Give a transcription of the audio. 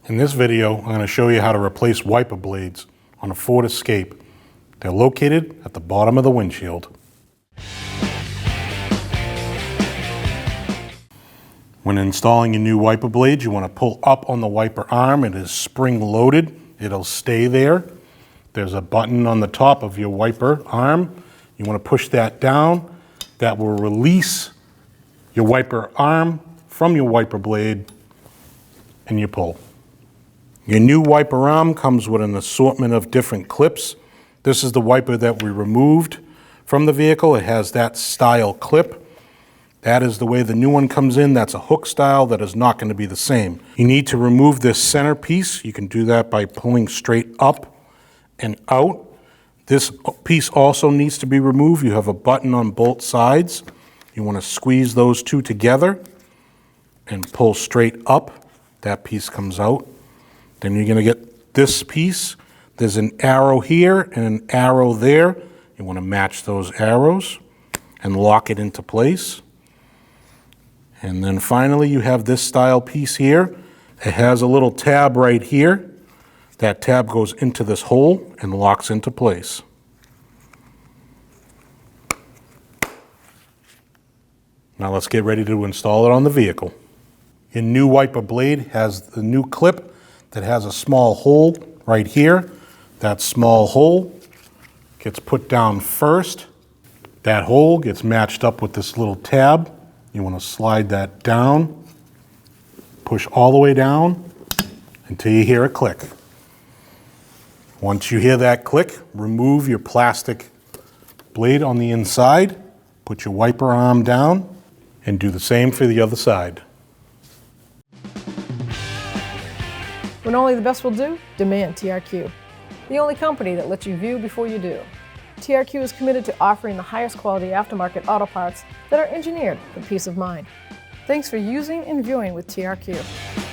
In this video, I'm going to show you how to replace wiper blades on a Ford Escape. They're located at the bottom of the windshield. When installing your new wiper blades, you want to pull up on the wiper arm. It is spring loaded. It'll stay there. There's a button on the top of your wiper arm. You want to push that down. That will release your wiper arm from your wiper blade, and you pull. Your new wiper arm comes with an assortment of different clips. This is the wiper that we removed from the vehicle. It has that style clip. That is the way the new one comes in. That's a hook style that is not going to be the same. You need to remove this center piece. You can do that by pulling straight up and out. This piece also needs to be removed. You have a button on both sides. You want to squeeze those two together and pull straight up. That piece comes out. Then you're going to get this piece. There's an arrow here and an arrow there. You want to match those arrows and lock it into place. And then finally you have this style piece here. It has a little tab right here. That tab goes into this hole and locks into place. Now let's get ready to install it on the vehicle. Your new wiper blade has the new clip that has a small hole right here. That small hole gets put down first. That hole gets matched up with this little tab. You want to slide that down, push all the way down until you hear a click. Once you hear that click, remove your plastic blade on the inside, put your wiper arm down, and do the same for the other side. When only the best will do, demand TRQ. The only company that lets you view before you do. TRQ is committed to offering the highest quality aftermarket auto parts that are engineered for peace of mind. Thanks for using and viewing with TRQ.